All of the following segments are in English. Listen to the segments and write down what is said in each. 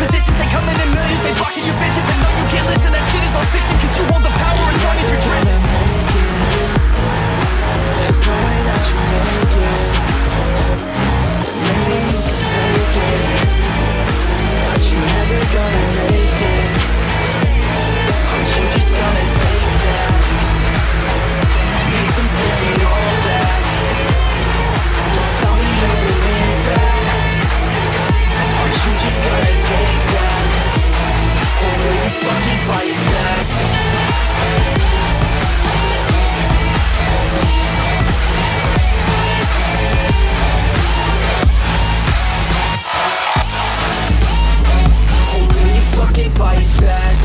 positions, they come in millions, they blocking your vision. But no, you can't listen, that shit is all fiction, cause you hold the power as long as you're driven. There's no way that you make it. Maybe you can fake it, but you're never gonna make it. Aren't you just gonna take that? Make them take it all back. Don't tell me you believe that. Aren't you just gonna take that? Or will you fucking fight back? Or will you fucking fight back?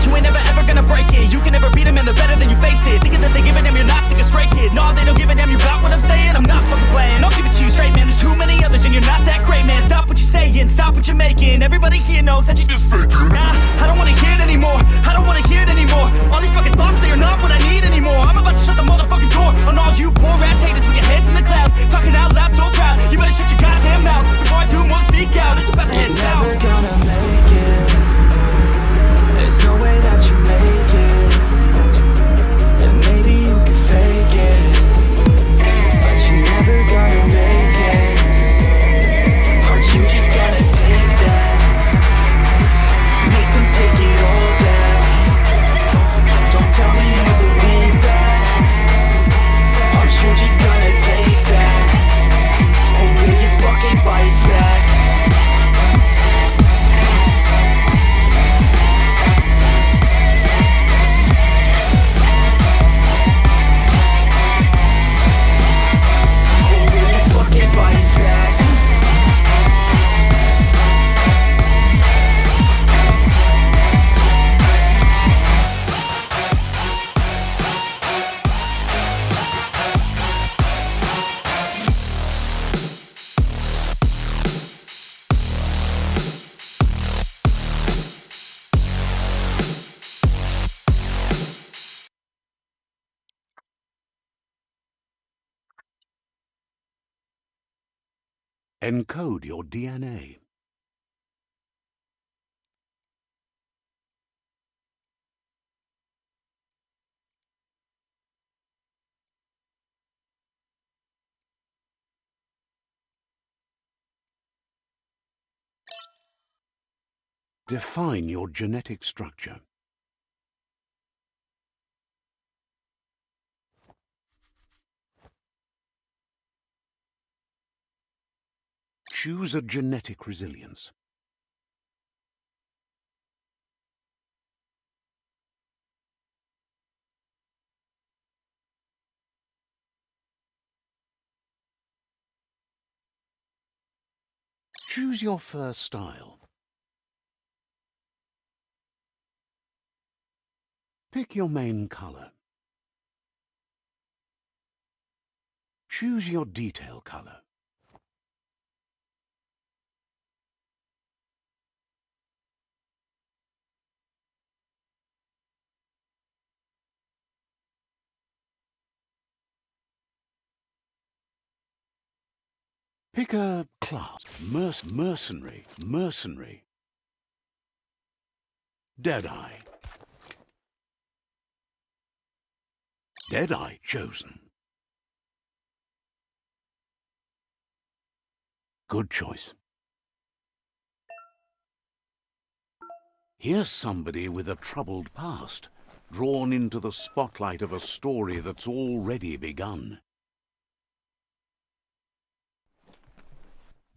You ain't never ever gonna break it. You can never beat them and they're better than you face it. Thinking that they give a damn, you're not thinking straight, kid. No, they don't give a damn, you got what I'm saying? I'm not fucking playing, I'll give it to you straight, man. There's too many others and you're not that great, man. Stop what you're saying, stop what you're making. Everybody here knows that you just faking. Nah, I don't wanna hear it anymore. I don't wanna hear it anymore. All these fucking thoughts, they are not what I need anymore. I'm about to shut the motherfucking door on all you poor ass haters with your heads in the clouds, talking out loud so proud. You better shut your goddamn mouth before I do more speak out. It's about to head south. Never gonna make it. There's no way that you make it. And maybe you can fake it, but you're never gonna make it. Aren't you just gonna take that? Make them take it all back. Don't tell me you believe that. Aren't you just gonna take that? Or will you fucking fight back? Encode your DNA. Define your genetic structure. Choose a genetic resilience. Choose your first style. Pick your main color. Choose your detail color. Pick a class. Mercenary. Deadeye. Deadeye chosen. Good choice. Here's somebody with a troubled past, drawn into the spotlight of a story that's already begun.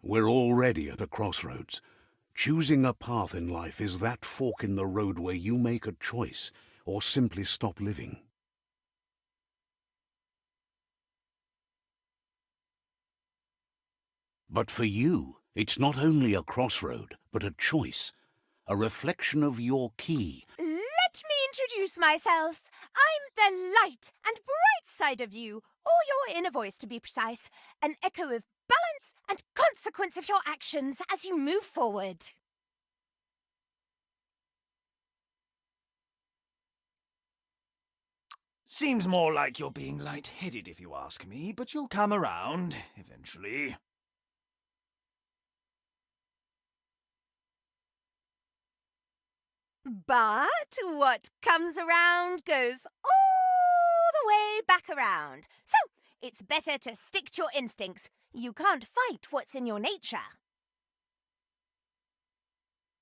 We're already at a crossroads. Choosing a path in life is that fork in the road where you make a choice or simply stop living. But for you, it's not only a crossroad, but a choice, a reflection of your key. Let me introduce myself. I'm the light and bright side of you, or your inner voice to be precise, an echo of balance and consequence of your actions as you move forward. Seems more like you're being light-headed if you ask me, but you'll come around eventually. But what comes around goes all the way back around. So, it's better to stick to your instincts. You can't fight what's in your nature.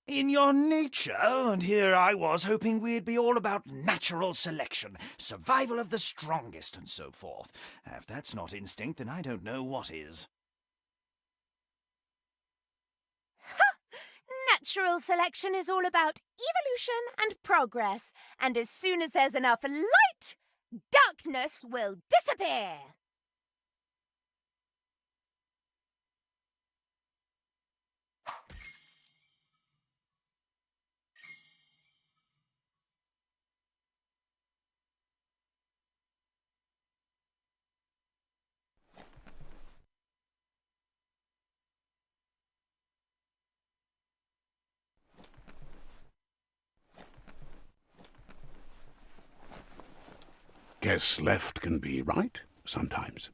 In your nature, and here I was hoping we'd be all about natural selection, survival of the strongest, and so forth. If that's not instinct, then I don't know what is. Natural selection is all about evolution and progress, and as soon as there's enough light, darkness will disappear. Guess left can be right sometimes.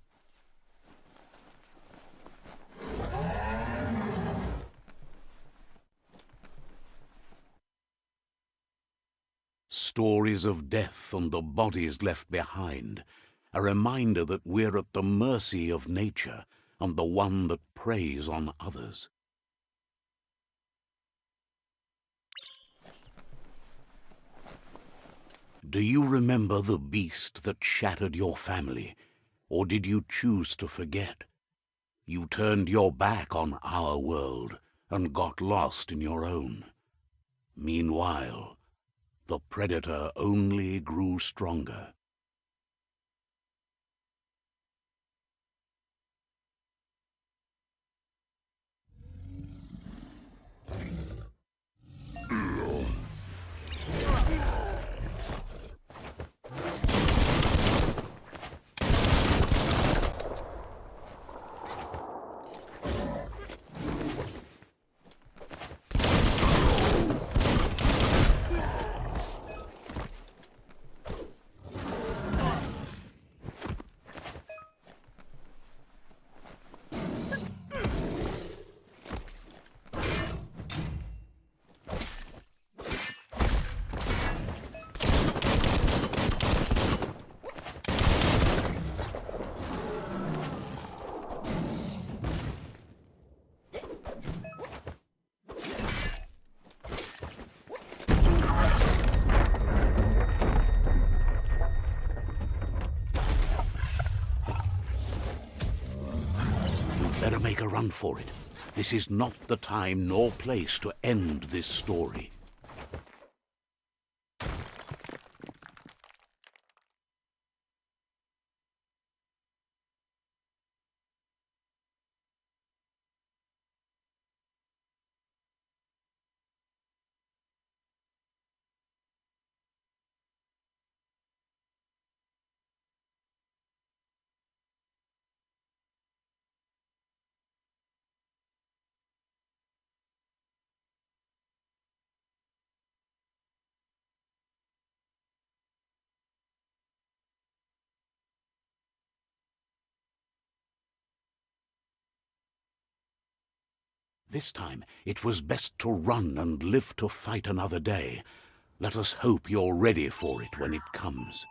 Stories of death and the bodies left behind, a reminder that we're at the mercy of nature and the one that preys on others. Do you remember the beast that shattered your family, or did you choose to forget? You turned your back on our world and got lost in your own. Meanwhile, the predator only grew stronger. Better make a run for it. This is not the time nor place to end this story. This time, it was best to run and live to fight another day. Let us hope you're ready for it when it comes.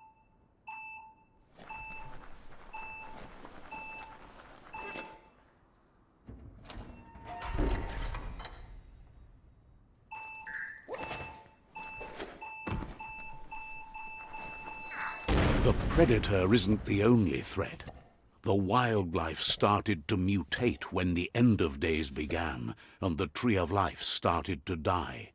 The predator isn't the only threat. The wildlife started to mutate when the end of days began, and the tree of life started to die.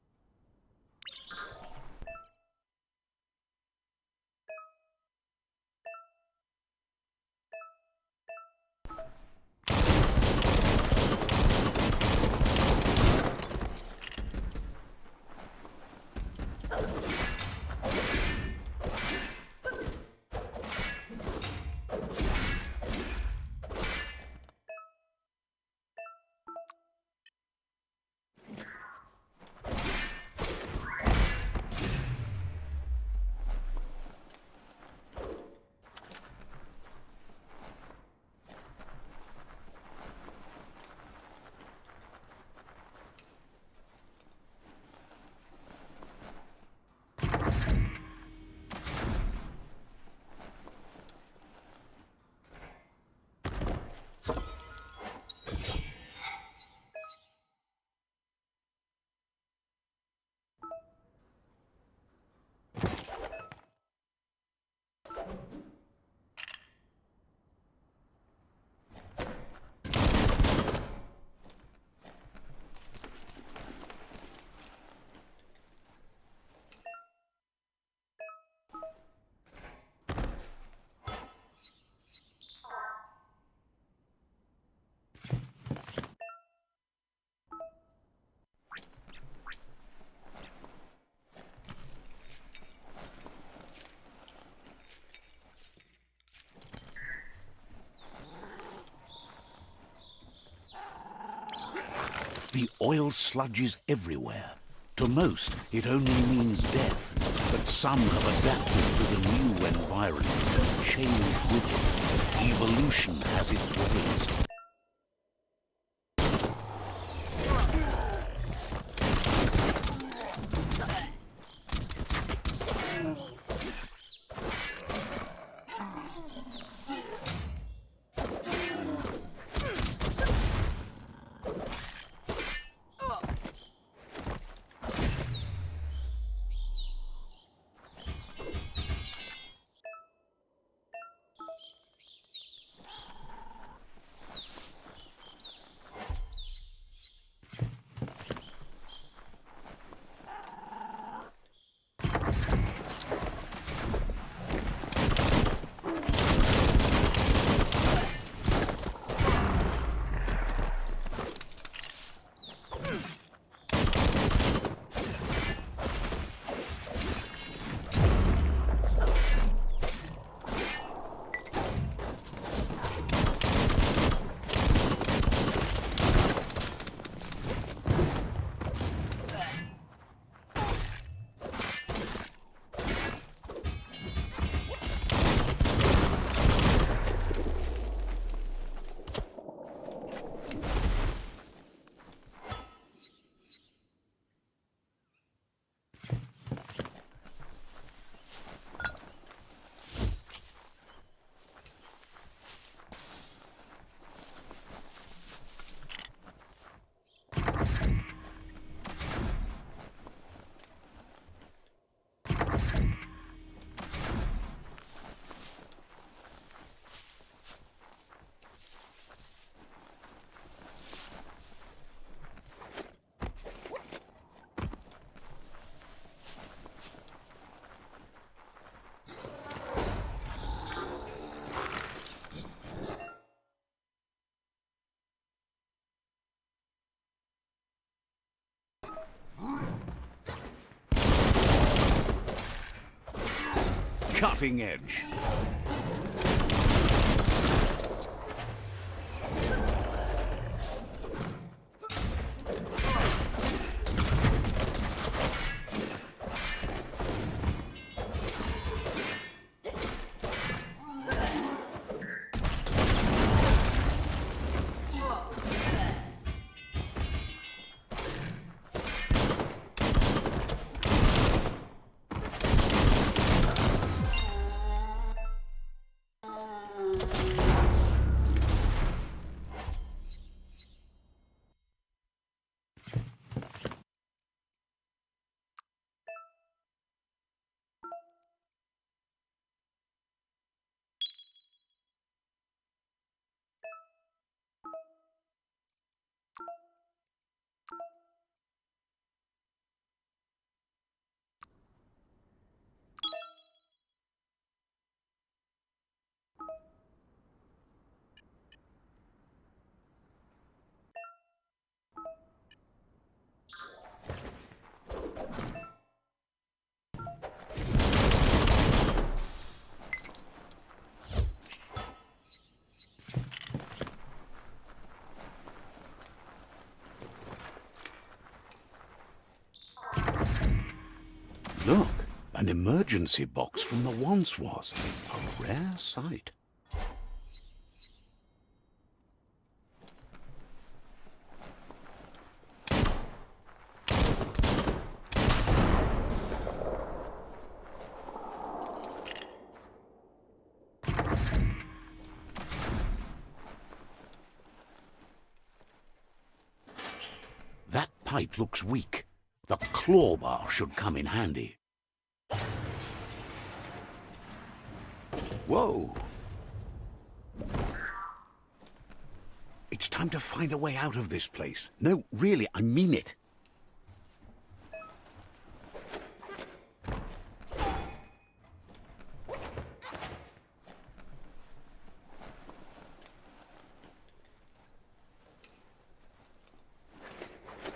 The oil sludges everywhere. To most, it only means death, but some have adapted to the new environment and changed with it. Evolution has its ways. Cutting edge. Look, an emergency box from the once was. A rare sight. That pipe looks weak. The claw bar should come in handy. Whoa! It's time to find a way out of this place. No, really, I mean it.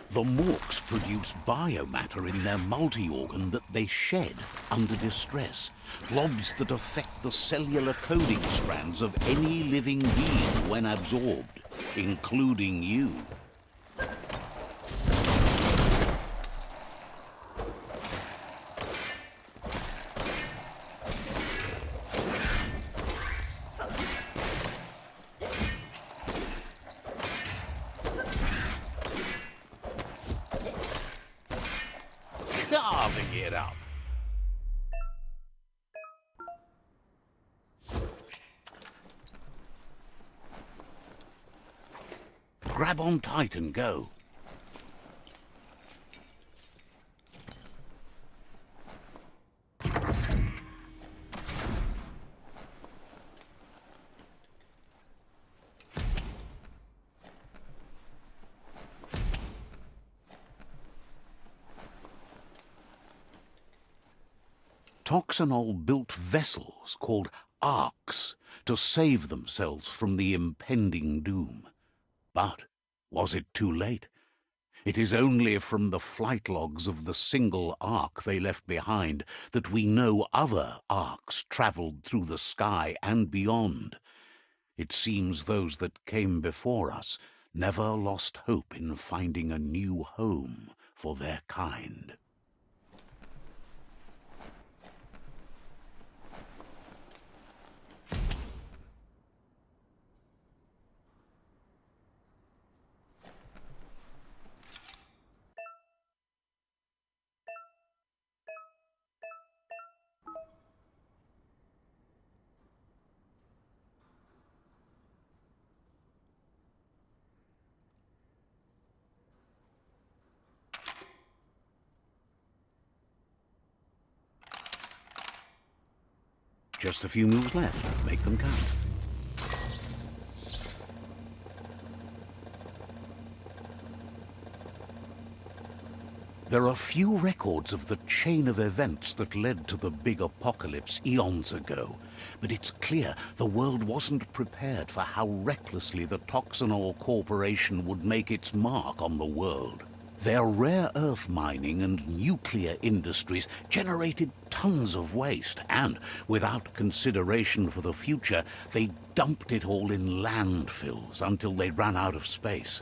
The Morks produce biomatter in their multi-organ that they shed under distress. Blobs that affect the cellular coding strands of any living being when absorbed, including you. it up. Grab on tight and go. Toxanol built vessels called arks to save themselves from the impending doom. But was it too late? It is only from the flight logs of the single ark they left behind that we know other arks travelled through the sky and beyond. It seems those that came before us never lost hope in finding a new home for their kind. Just a few moves left. Make them count. There are few records of the chain of events that led to the big apocalypse eons ago, but it's clear the world wasn't prepared for how recklessly the Toxanol Corporation would make its mark on the world. Their rare earth mining and nuclear industries generated tons of waste, and, without consideration for the future, they dumped it all in landfills until they ran out of space.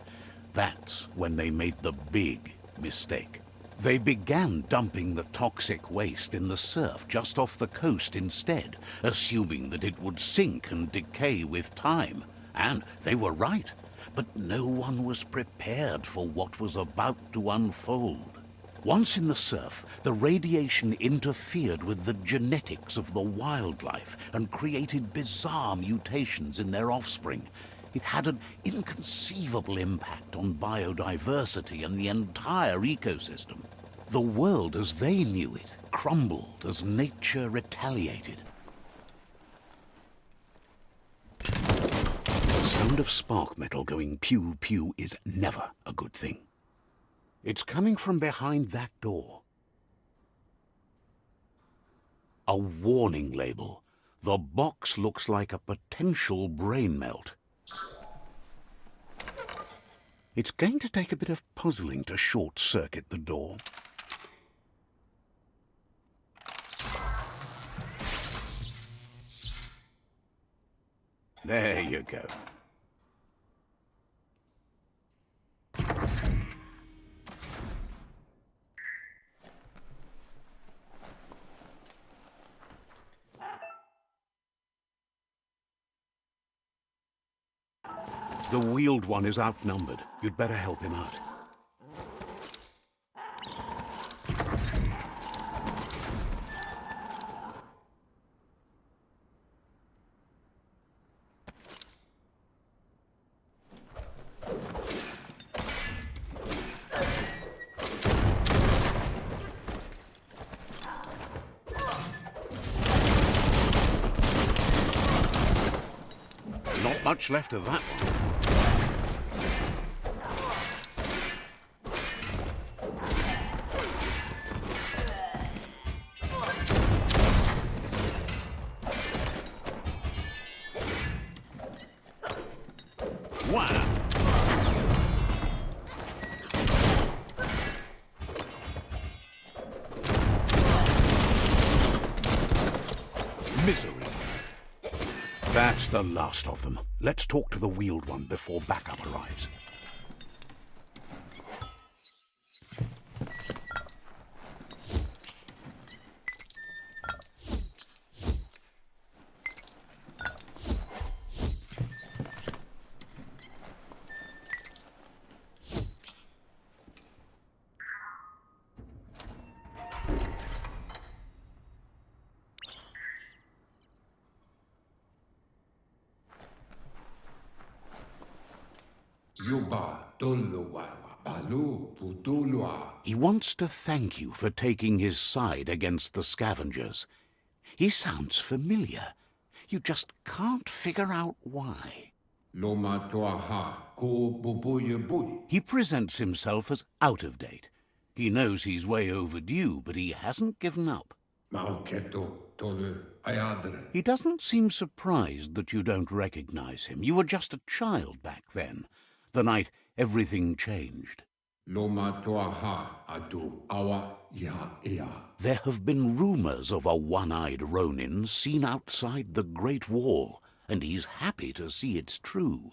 That's when they made the big mistake. They began dumping the toxic waste in the surf just off the coast instead, assuming that it would sink and decay with time. And they were right. But no one was prepared for what was about to unfold. Once in the surf, the radiation interfered with the genetics of the wildlife and created bizarre mutations in their offspring. It had an inconceivable impact on biodiversity and the entire ecosystem. The world as they knew it crumbled as nature retaliated. The sound of spark metal going pew-pew is never a good thing. It's coming from behind that door. A warning label. The box looks like a potential brain melt. It's going to take a bit of puzzling to short-circuit the door. There you go. The wheeled one is outnumbered. You'd better help him out. Not much left of that one. Misery. That's the last of them. Let's talk to the wheeled one before backup arrives. He wants to thank you for taking his side against the scavengers. He sounds familiar. You just can't figure out why. He presents himself as out of date. He knows he's way overdue, but he hasn't given up. He doesn't seem surprised that you don't recognize him. You were just a child back then, the night everything changed. There have been rumors of a one-eyed Ronin seen outside the Great Wall, and he's happy to see it's true.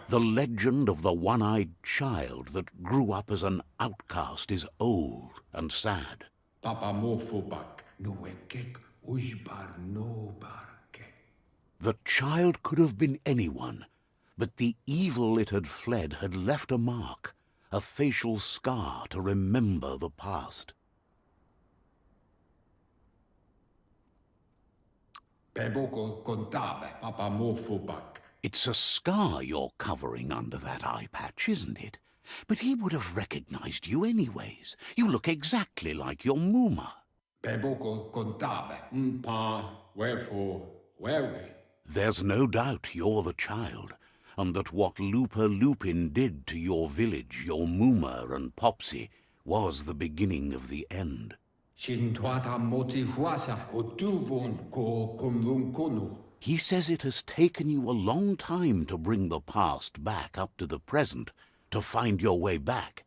The legend of the one-eyed child that grew up as an outcast is old and sad. The child could have been anyone, but the evil it had fled had left a mark, a facial scar to remember the past. It's a scar you're covering under that eye patch, isn't it? But he would have recognized you anyways. You look exactly like your Muma. There's no doubt you're the child, and that what Lupa Lupin did to your village, your Muma and Popsy, was the beginning of the end. He says it has taken you a long time to bring the past back up to the present, to find your way back,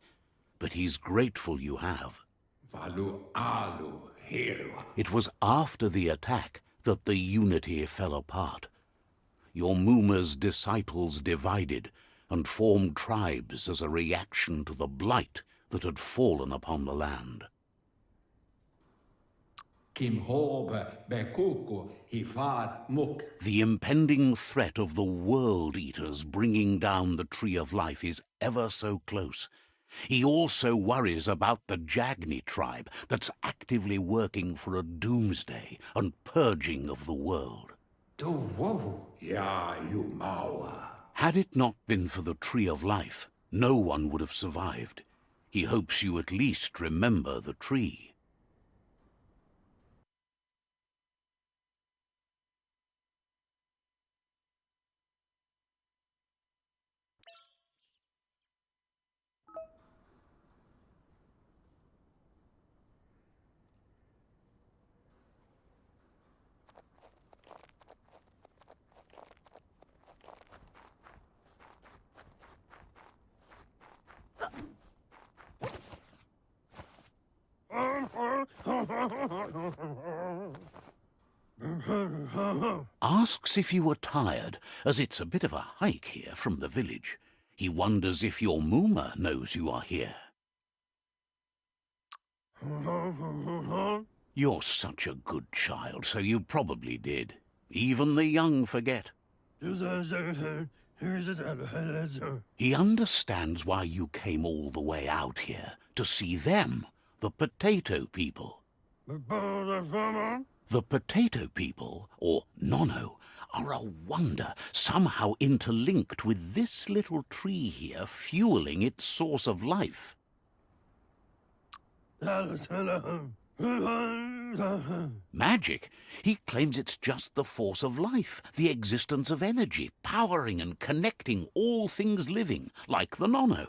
but he's grateful you have. It was after the attack that the unity fell apart. Your Muma's disciples divided and formed tribes as a reaction to the blight that had fallen upon the land. The impending threat of the World Eaters bringing down the Tree of Life is ever so close. He also worries about the Jagni tribe that's actively working for a doomsday and purging of the world. Had it not been for the Tree of Life, no one would have survived. He hopes you at least remember the tree. Asks if you were tired, as it's a bit of a hike here from the village. He wonders if your Muma knows you are here. You're such a good child, so you probably did. Even the young forget. He understands why you came all the way out here, to see them, the potato people. The potato people, or Nono, are a wonder, somehow interlinked with this little tree here, fueling its source of life. Magic? He claims it's just the force of life, the existence of energy, powering and connecting all things living, like the Nono.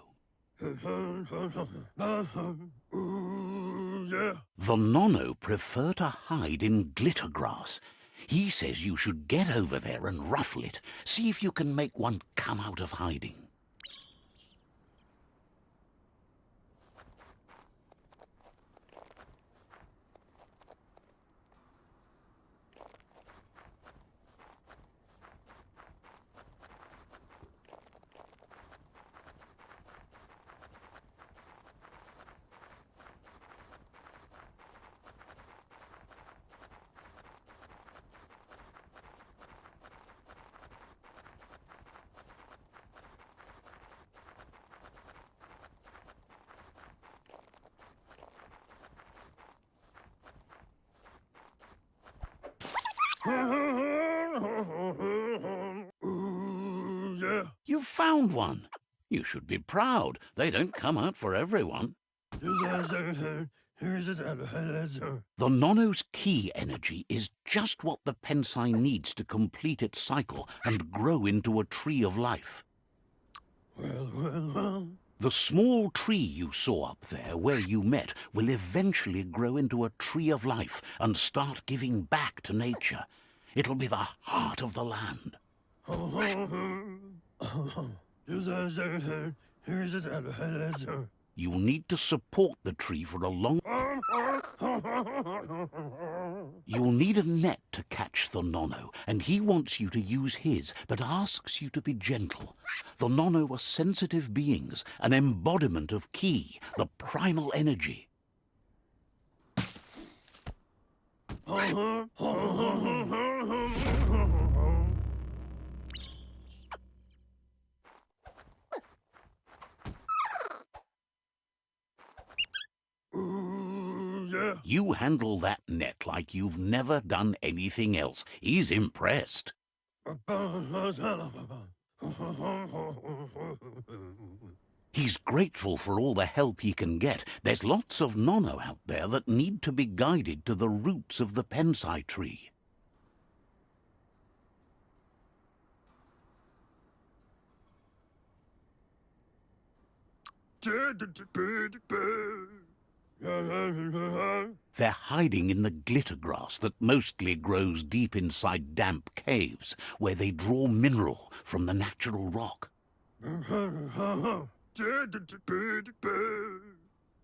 The Nono prefer to hide in glitter grass. He says you should get over there and ruffle it. See if you can make one come out of hiding. You've You've found one. You should be proud. They don't come out for everyone. The Nono's key energy is just what the Pensai needs to complete its cycle and grow into a tree of life. The small tree you saw up there where you met will eventually grow into a tree of life and start giving back to nature. It'll be the heart of the land. You'll need to support the tree for a long... You'll need a net to catch the Nono, and he wants you to use his, but asks you to be gentle. The Nono are sensitive beings, an embodiment of Ki, the primal energy. You handle that net like you've never done anything else. He's impressed. He's grateful for all the help he can get. There's lots of Nono out there that need to be guided to the roots of the Pensai tree. They're hiding in the glitter grass that mostly grows deep inside damp caves, where they draw mineral from the natural rock.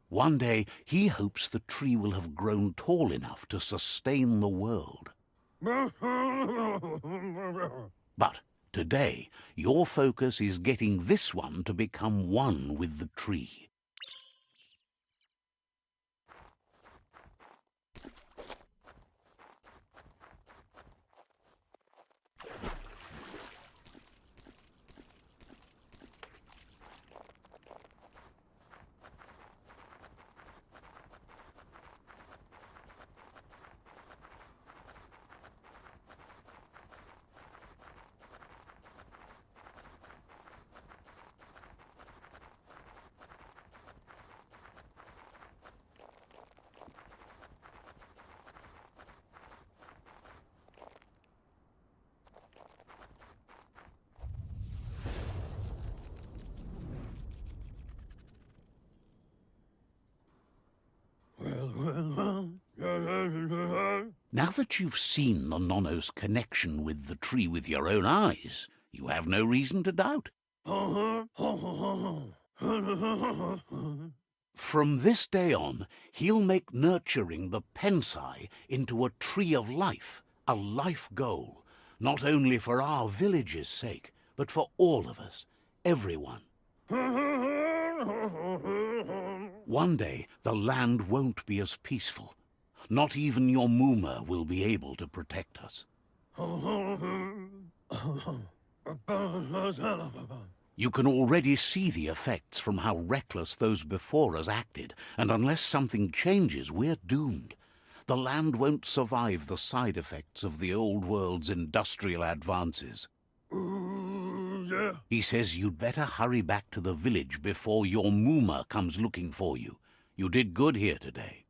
One day, he hopes the tree will have grown tall enough to sustain the world. But today, your focus is getting this one to become one with the tree. Now that you've seen the Nono's connection with the tree with your own eyes, you have no reason to doubt. From this day on, he'll make nurturing the Pensai into a tree of life, a life goal, not only for our village's sake, but for all of us, everyone. One day, the land won't be as peaceful. Not even your Muma will be able to protect us. You can already see the effects from how reckless those before us acted, and unless something changes, we're doomed. The land won't survive the side effects of the old world's industrial advances. He says you'd better hurry back to the village before your Muma comes looking for you. You did good here today.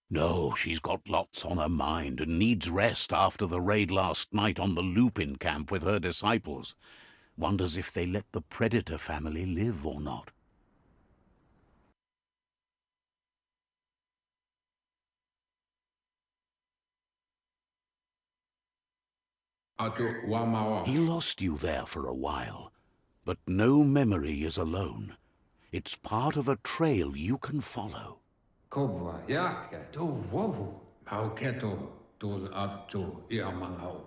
No, she's got lots on her mind and needs rest after the raid last night on the Lupin camp with her disciples. Wonders if they let the Predator family live or not. He lost you there for a while, but no memory is alone. It's part of a trail you can follow.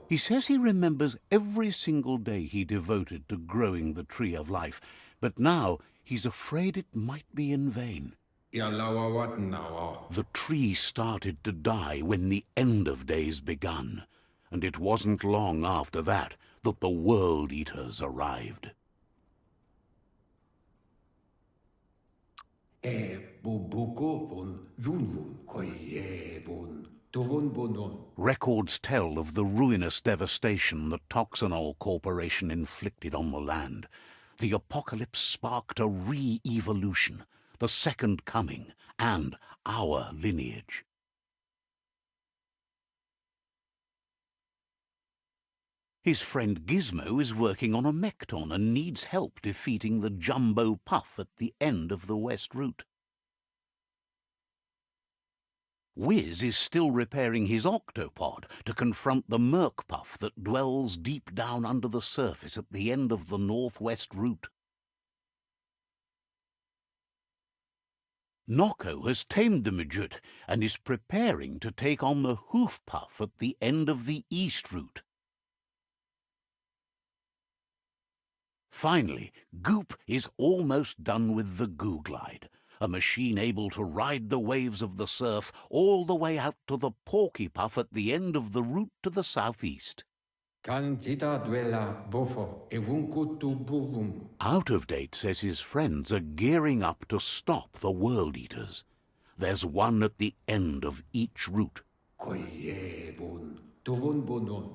He says he remembers every single day he devoted to growing the Tree of Life, but now he's afraid it might be in vain. The tree started to die when the end of days begun, and it wasn't long after that that the World Eaters arrived. Records tell of the ruinous devastation the Toxanol Corporation inflicted on the land. The apocalypse sparked a re-evolution, the second coming, and our lineage. His friend Gizmo is working on a Mekton and needs help defeating the Jumbo Puff at the end of the West Route. Wiz is still repairing his octopod to confront the Merc Puff that dwells deep down under the surface at the end of the Northwest Route. Nocco has tamed the Midget and is preparing to take on the Hoof Puff at the end of the East Route. Finally, Goop is almost done with the Goo Glide, a machine able to ride the waves of the surf all the way out to the Porky Puff at the end of the route to the southeast. Out of Date says his friends are gearing up to stop the World Eaters. There's one at the end of each route.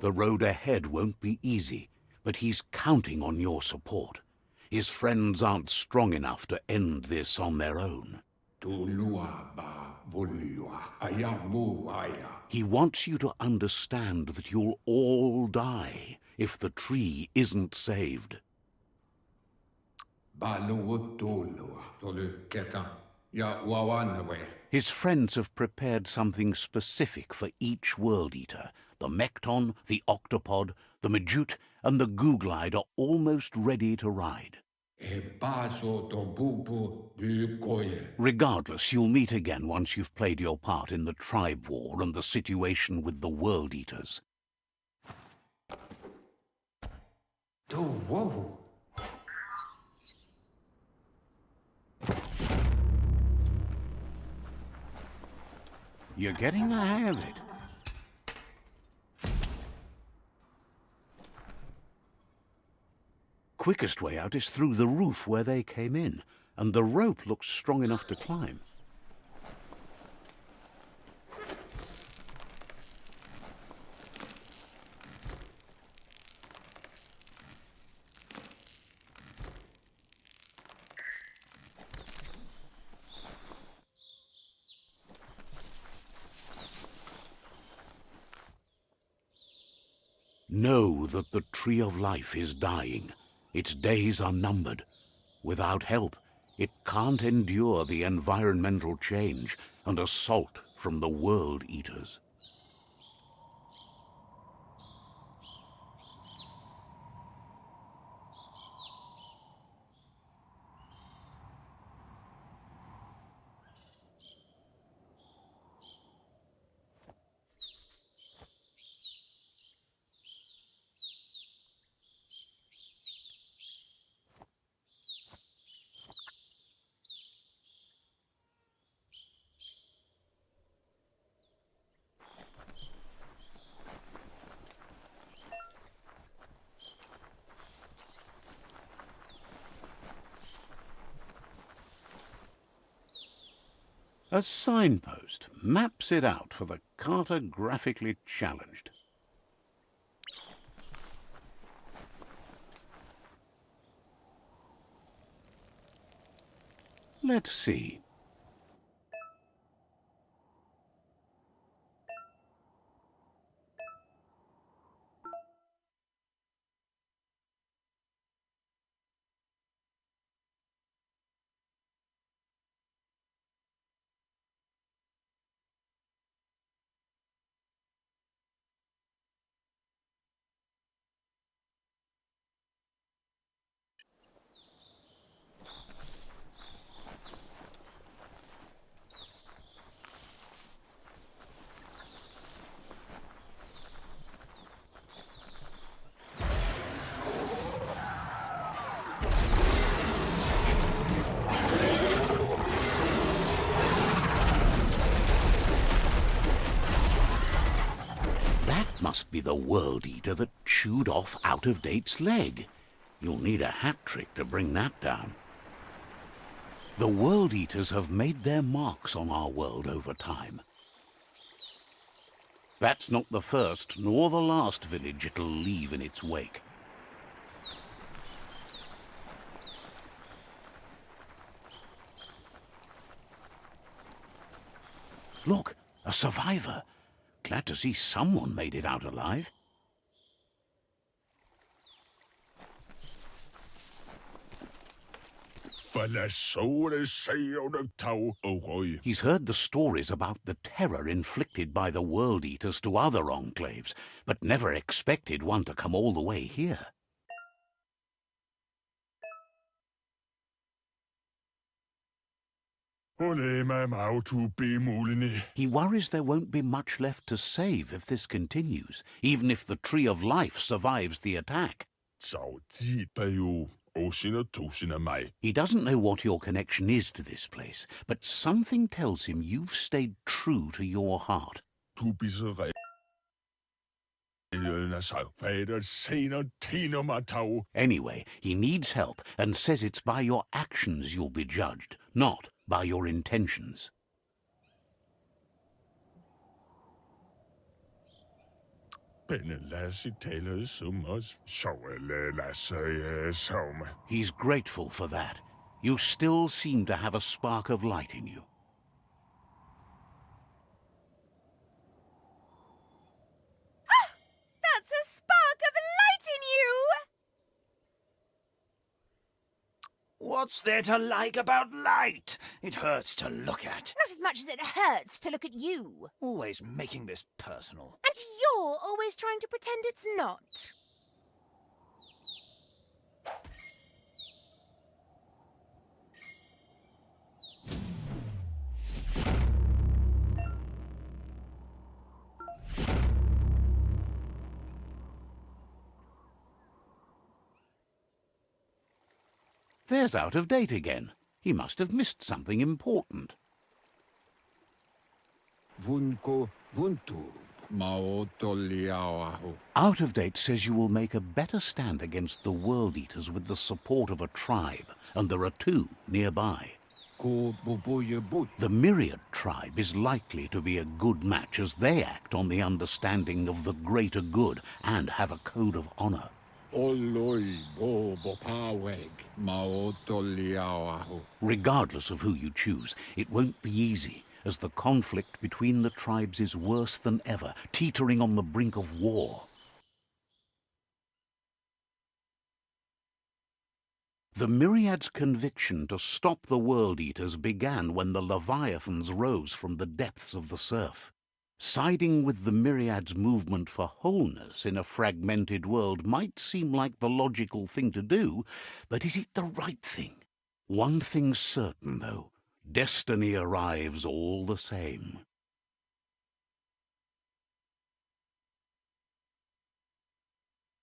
The road ahead won't be easy, but he's counting on your support. His friends aren't strong enough to end this on their own. He wants you to understand that you'll all die if the tree isn't saved. His friends have prepared something specific for each World Eater. The Mekton, the Octopod, the Majute, and the Goo Glide are almost ready to ride. Regardless, you'll meet again once you've played your part in the tribe war and the situation with the World Eaters. You're getting the hang of it. Quickest way out is through the roof where they came in, and the rope looks strong enough to climb. Know that the Tree of Life is dying. Its days are numbered. Without help, it can't endure the environmental change and assault from the World Eaters. A signpost maps it out for the cartographically challenged. Let's see. Must be the World Eater that chewed off Out of Date's leg. You'll need a hat trick to bring that down. The World Eaters have made their marks on our world over time. That's not the first nor the last village it'll leave in its wake. Look, a survivor. Glad to see someone made it out alive. He's heard the stories about the terror inflicted by the World Eaters to other enclaves, but never expected one to come all the way here. He worries there won't be much left to save if this continues, even if the Tree of Life survives the attack. He doesn't know what your connection is to this place, but something tells him you've stayed true to your heart. Anyway, he needs help and says it's by your actions you'll be judged, not by your intentions. He's grateful for that. You still seem to have a spark of light in you. That's a spark of light in you! What's there to like about light? It hurts to look at. Not as much as it hurts to look at you. Always making this personal. And you're always trying to pretend it's not. There's Out of Date again. He must have missed something important. Out of Date says you will make a better stand against the World Eaters with the support of a tribe, and there are two nearby. The Myriad tribe is likely to be a good match as they act on the understanding of the greater good and have a code of honor. Regardless of who you choose, it won't be easy, as the conflict between the tribes is worse than ever, teetering on the brink of war. The Myriad's conviction to stop the World Eaters began when the Leviathans rose from the depths of the surf. Siding with the Myriad's movement for wholeness in a fragmented world might seem like the logical thing to do, but is it the right thing? One thing's certain, though. Destiny arrives all the same.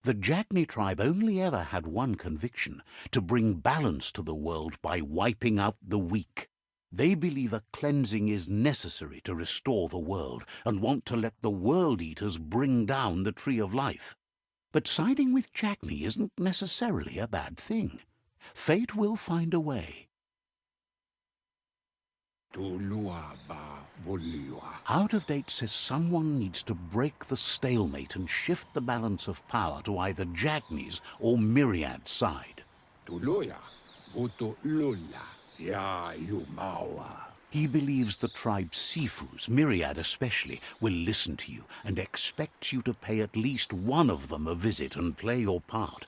The Jagni tribe only ever had one conviction: to bring balance to the world by wiping out the weak. They believe a cleansing is necessary to restore the world, and want to let the World Eaters bring down the Tree of Life. But siding with Jagni isn't necessarily a bad thing. Fate will find a way. Out of Date says someone needs to break the stalemate and shift the balance of power to either Jagni's or Myriad's side. He believes the tribe's Sifus, Myriad especially, will listen to you and expects you to pay at least one of them a visit and play your part.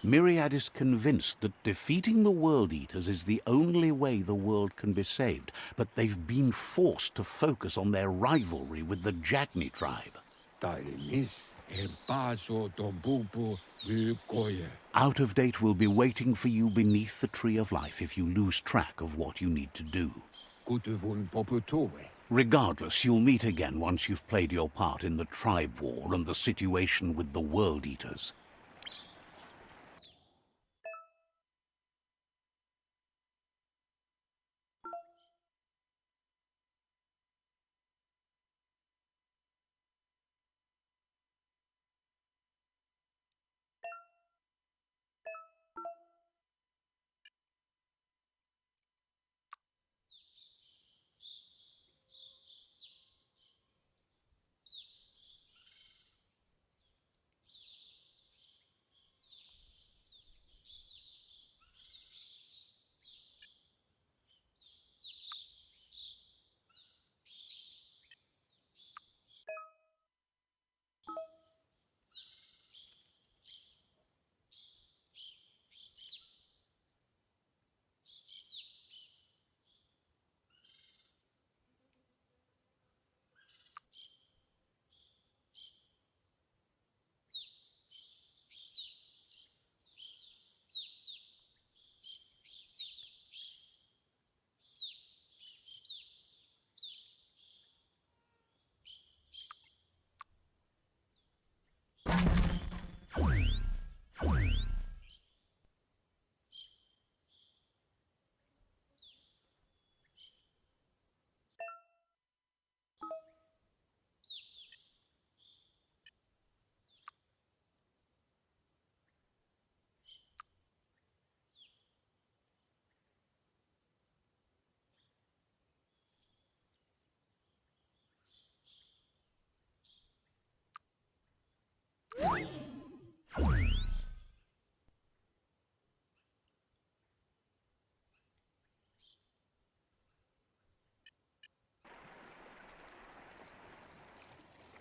Myriad is convinced that defeating the World Eaters is the only way the world can be saved, but they've been forced to focus on their rivalry with the Jagni tribe. Out of Date will be waiting for you beneath the Tree of Life if you lose track of what you need to do. Regardless, you'll meet again once you've played your part in the tribe war and the situation with the World Eaters.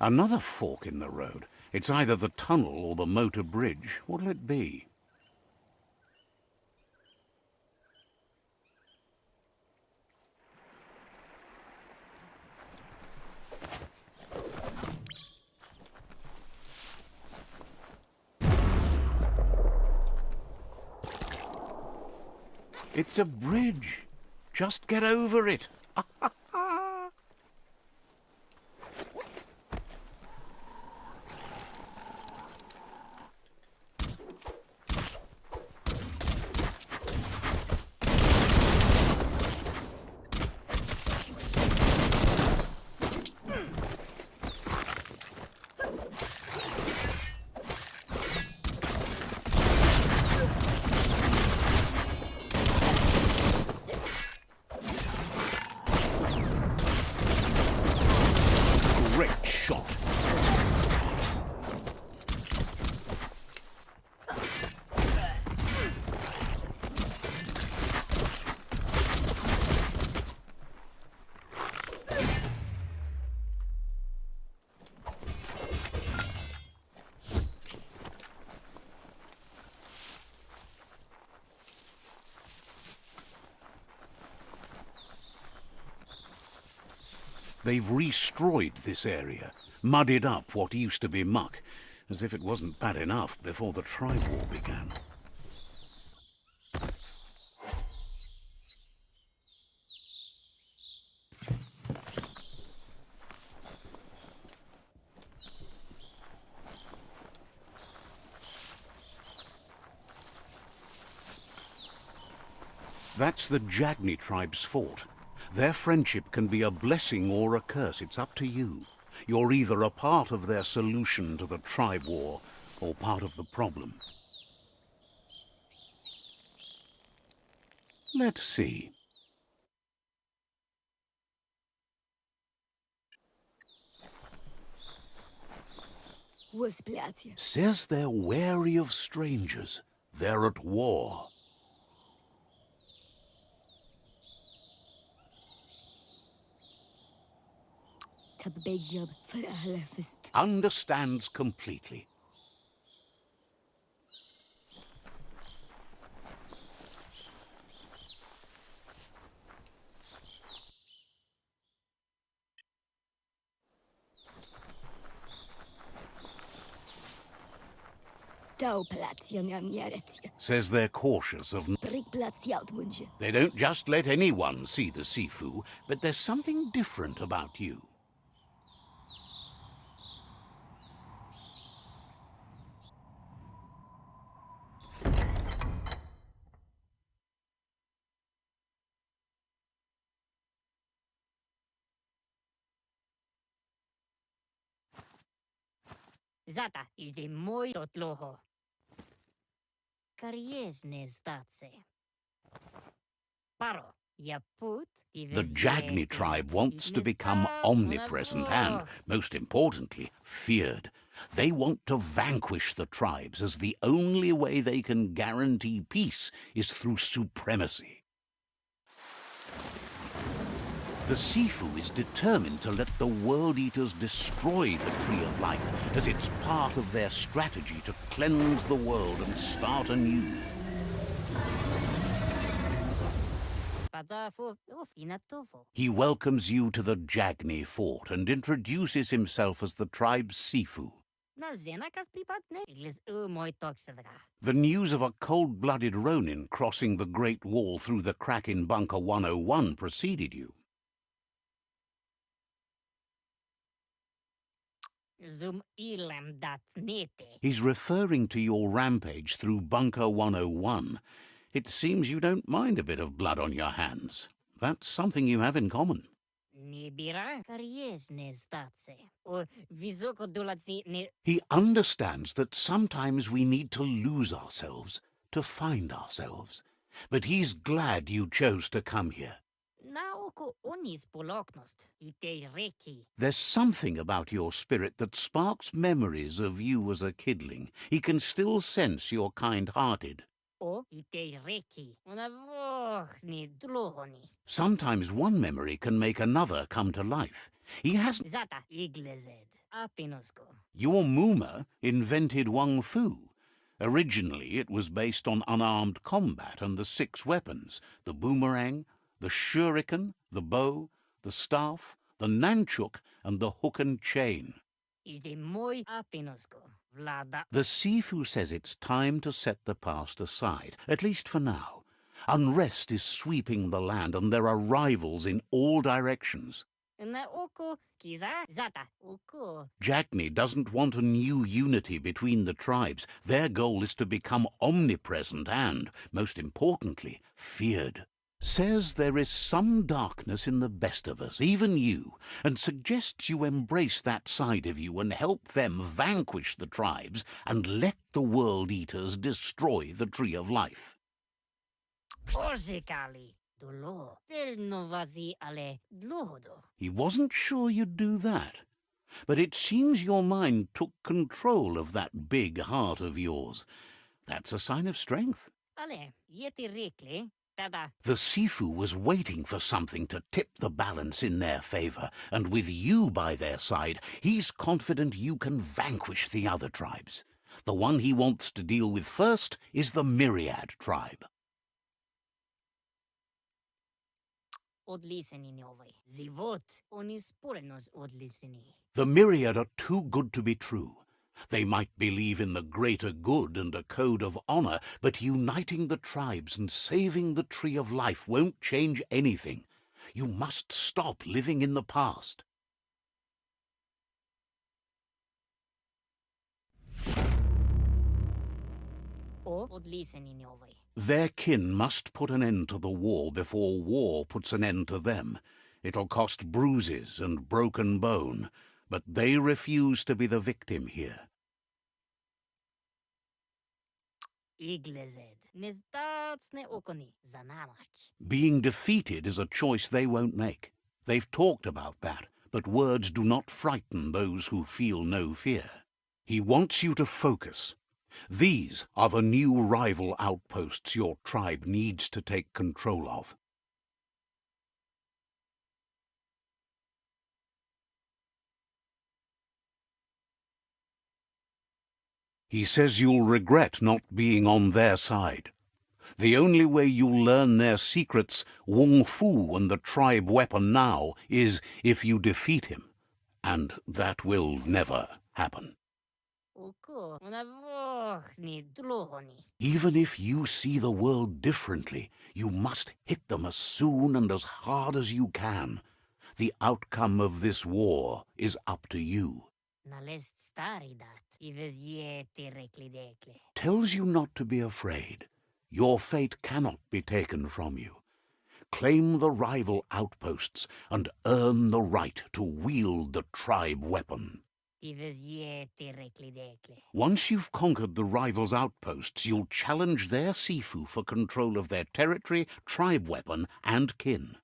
Another fork in the road. It's either the tunnel or the motor bridge. What'll it be? It's a bridge. Just get over it. Great shot. They've destroyed this area, muddied up what used to be muck, as if it wasn't bad enough before the tribe war began. That's the Jagni tribe's fort. Their friendship can be a blessing or a curse. It's up to you. You're either a part of their solution to the tribe war or part of the problem. Let's see. Says they're wary of strangers. They're at war. Understands completely. Says they're cautious of... They don't just let anyone see the Sifu, but there's something different about you. Zata is the muy totloho. Kariesne zdace. Paro, ya put The Jagni tribe wants to become omnipresent and, most importantly, feared. They want to vanquish the tribes, as the only way they can guarantee peace is through supremacy. The Sifu is determined to let the World Eaters destroy the Tree of Life, as it's part of their strategy to cleanse the world and start anew. He welcomes you to the Jagni fort and introduces himself as the tribe's Sifu. The news of a cold-blooded Ronin crossing the Great Wall through the crack in Bunker 101 preceded you. He's referring to your rampage through Bunker 101. It seems you don't mind a bit of blood on your hands. That's something you have in common. He understands that sometimes we need to lose ourselves to find ourselves. But he's glad you chose to come here. There's something about your spirit that sparks memories of you as a kidling. He can still sense you're kind-hearted. Sometimes one memory can make another come to life. He hasn't... apinosko. Your Muma invented Wung Fu. Originally, it was based on unarmed combat and the 6 weapons: the boomerang, the shuriken, the bow, the staff, the nunchuk, and the hook and chain. Is the moi apinosko. Vlada. The Sifu says it's time to set the past aside, at least for now. Unrest is sweeping the land, and there are rivals in all directions. Na oko kiza zata oko. Jackney doesn't want a new unity between the tribes. Their goal is to become omnipresent and, most importantly, feared. Says there is some darkness in the best of us, even you, and suggests you embrace that side of you and help them vanquish the tribes and let the World Eaters destroy the Tree of Life. Orzekali. Dolo. Del novazi ale dlohodo. He wasn't sure you'd do that, but it seems your mind took control of that big heart of yours. That's a sign of strength. Ale, yeti rikli. Tada. The Sifu was waiting for something to tip the balance in their favor, and with you by their side, he's confident you can vanquish the other tribes. The one he wants to deal with first is the Myriad tribe. Odliseni novai. Zivot. Onis porenos odliseni. The Myriad are too good to be true. They might believe in the greater good and a code of honor, but uniting the tribes and saving the Tree of Life won't change anything. You must stop living in the past. O odliseni novai. Their kin must put an end to the war before war puts an end to them. It'll cost bruises and broken bone, but they refuse to be the victim here. Iglezed. Nezdatsne okoni. Zanamach. Being defeated is a choice they won't make. They've talked about that, but words do not frighten those who feel no fear. He wants you to focus. These are the new rival outposts your tribe needs to take control of. He says you'll regret not being on their side. The only way you'll learn their secrets, Wung Fu and the tribe weapon now, is if you defeat him. And that will never happen. Oko. Unavochni dlohoni. Even if you see the world differently, you must hit them as soon and as hard as you can. The outcome of this war is up to you. Nalest staridat. Ives yeti reklidekle. Tells you not to be afraid. Your fate cannot be taken from you. Claim the rival outposts and earn the right to wield the tribe weapon. Ives yeti reklidekle. Once you've conquered the rivals' outposts, you'll challenge their Sifu for control of their territory, tribe weapon, and kin.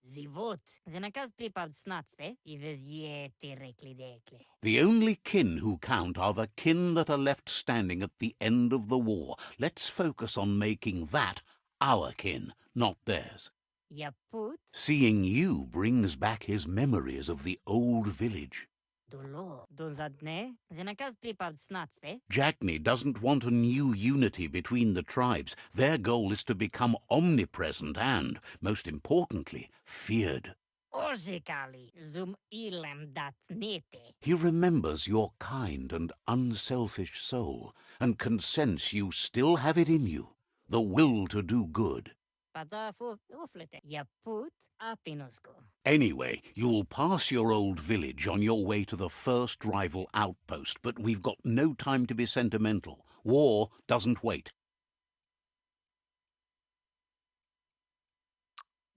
Zivot. Zenakaz pripad snatste. Ives yeti reklidekle. The only kin who count are the kin that are left standing at the end of the war. Let's focus on making that our kin, not theirs. Yaput. Seeing you brings back his memories of the old village. Dolo. Donzadne. Zenakaz pripad snatste. Jackney doesn't want a new unity between the tribes. Their goal is to become omnipresent and, most importantly, feared. Orzekali. Zum ilem dat nete. He remembers your kind and unselfish soul and can sense you still have it in you, the will to do good. Padafu uflete. Yaput apinosko. Anyway, you'll pass your old village on your way to the first rival outpost, but we've got no time to be sentimental. War doesn't wait.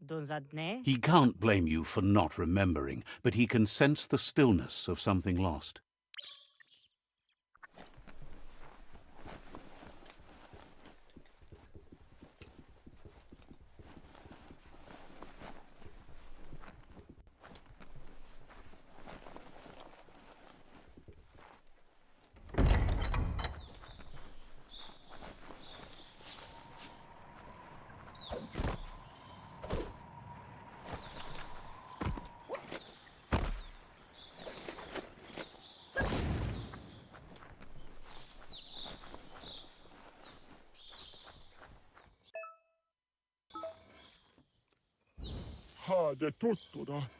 Donzadne. He can't blame you for not remembering, but he can sense the stillness of something lost.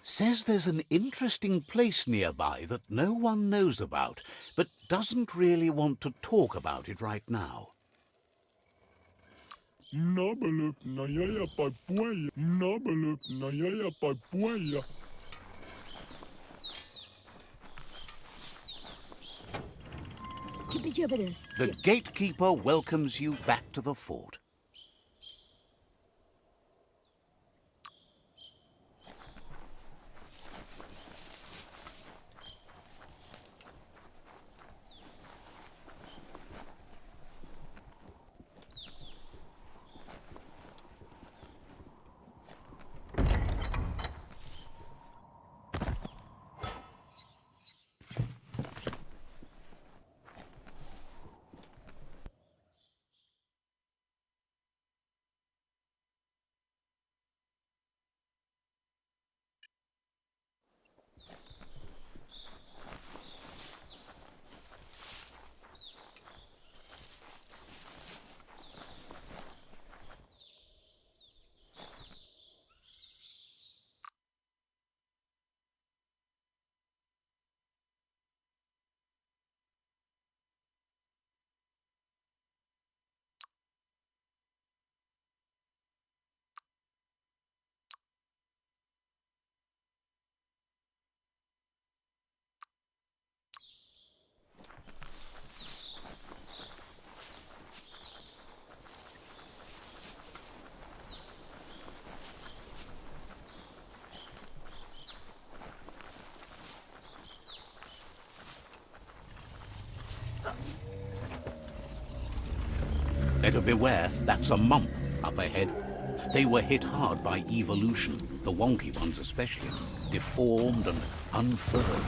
Says there's an interesting place nearby that no one knows about, but doesn't really want to talk about it right now. The gatekeeper welcomes you back to the fort. Better beware, that's a mump up ahead. They were hit hard by evolution, the wonky ones especially, deformed and unfurled.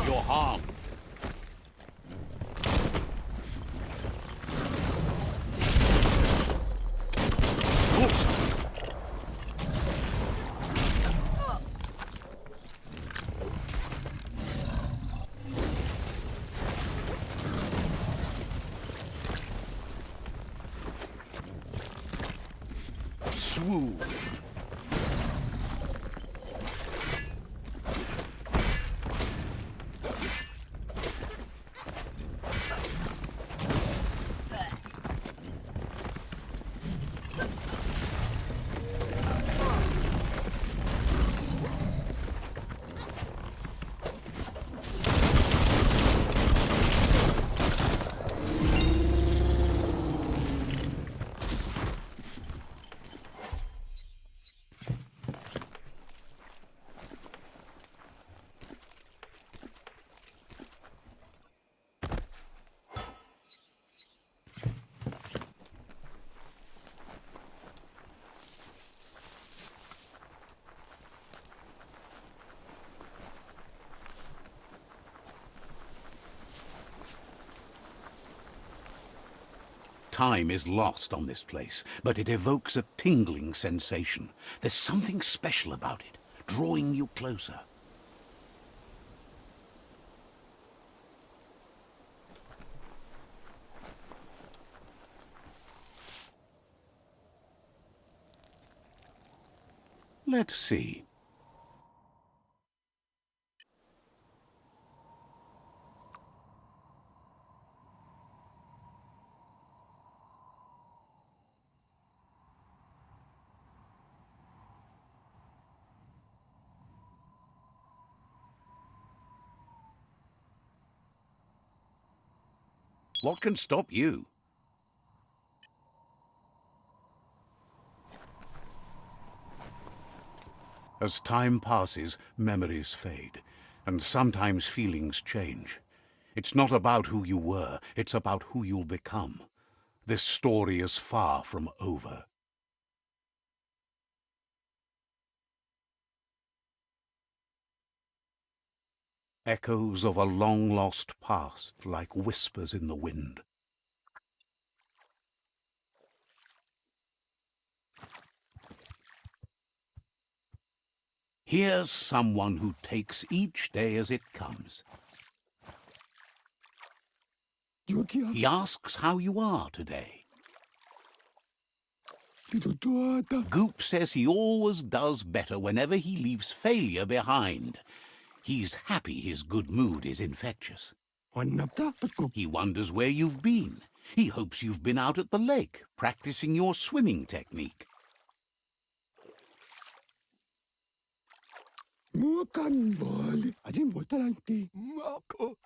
You're harmed. Swoon. Time is lost on this place, but it evokes a tingling sensation. There's something special about it, drawing you closer. Let's see. What can stop you? As time passes, memories fade, and sometimes feelings change. It's not about who you were, it's about who you'll become. This story is far from over. Echoes of a long-lost past, like whispers in the wind. Here's someone who takes each day as it comes. He asks how you are today. Goop says he always does better whenever he leaves failure behind. He's happy his good mood is infectious. He wonders where you've been. He hopes you've been out at the lake, practicing your swimming technique.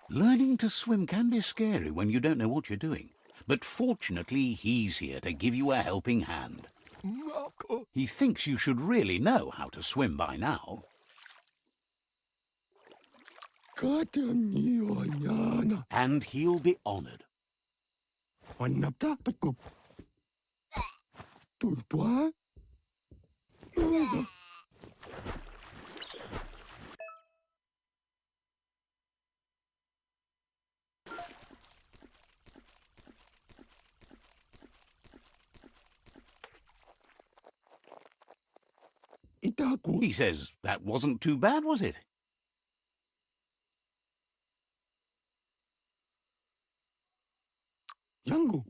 Learning to swim can be scary when you don't know what you're doing. But fortunately, he's here to give you a helping hand. He thinks you should really know how to swim by now. And he'll be honored. He says that wasn't too bad, was it?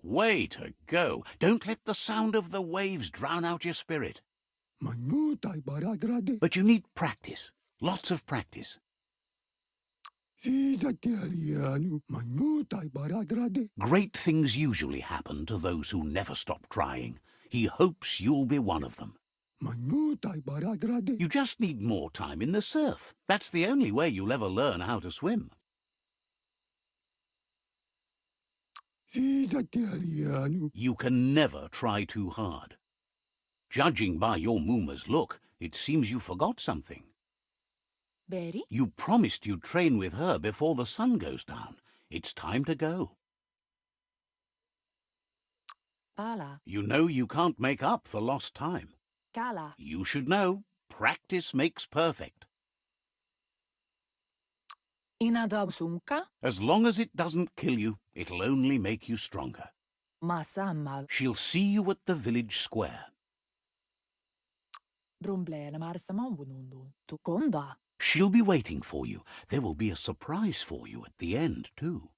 Way to go. Don't let the sound of the waves drown out your spirit. But you need practice. Lots of practice. Great things usually happen to those who never stop trying. He hopes you'll be one of them. You just need more time in the surf. That's the only way you'll ever learn how to swim. You can never try too hard. Judging by your Mooma's look, it seems you forgot something. Berry? You promised you'd train with her before the sun goes down. It's time to go. Pala. You know you can't make up for lost time. Kala. You should know, practice makes perfect. Inadabsunka. As long as it doesn't kill you, it'll only make you stronger. Masammal. She'll see you at the village square. Brumblena marsamambunundun. Tukonda. She'll be waiting for you. There will be a surprise for you at the end, too.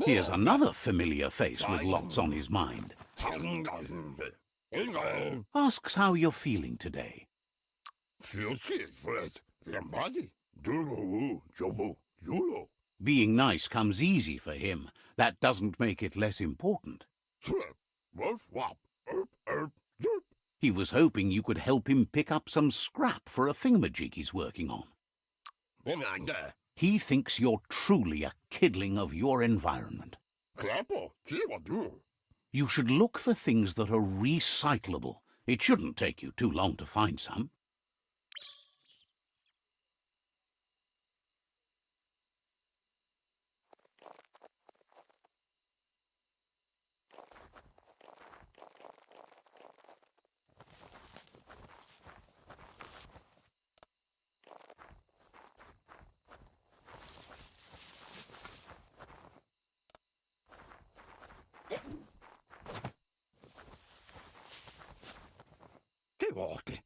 Here's another familiar face with lots on his mind. Asks how you're feeling today. Being nice comes easy for him. That doesn't make it less important. He was hoping you could help him pick up some scrap for a thingamajig he's working on. He thinks you're truly a kidling of your environment. You should look for things that are recyclable. It shouldn't take you too long to find some.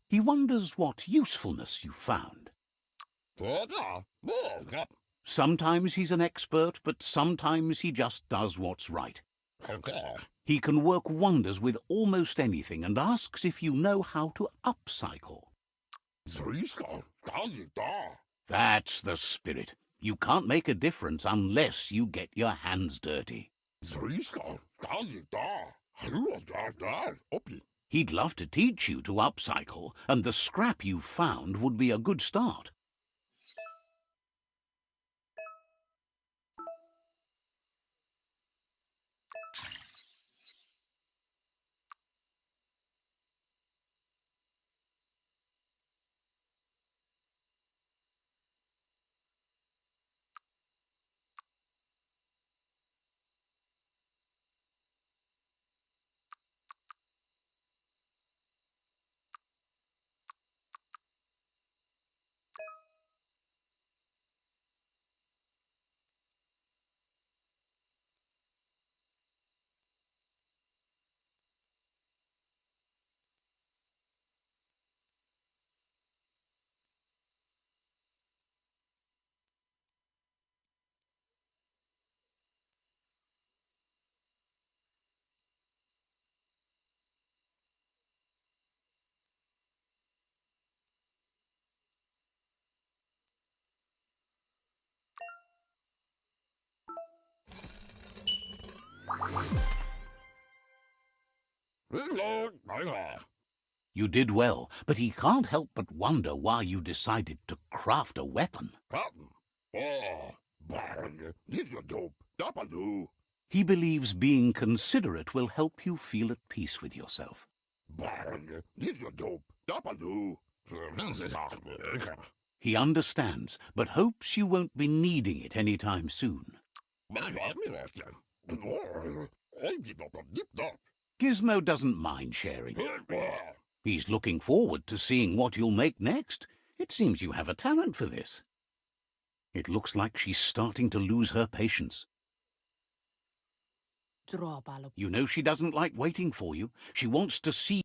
He wonders what usefulness you found. Sometimes he's an expert, but sometimes he just does what's right. He can work wonders with almost anything and asks if you know how to upcycle. That's the spirit. You can't make a difference unless you get your hands dirty. He'd love to teach you to upcycle, and the scrap you found would be a good start. You did well, but he can't help but wonder why you decided to craft a weapon. He believes being considerate will help you feel at peace with yourself. He understands, but hopes you won't be needing it anytime soon. Gizmo doesn't mind sharing. He's looking forward to seeing what you'll make next. It seems you have a talent for this. It looks like she's starting to lose her patience. You know she doesn't like waiting for you. She wants to see.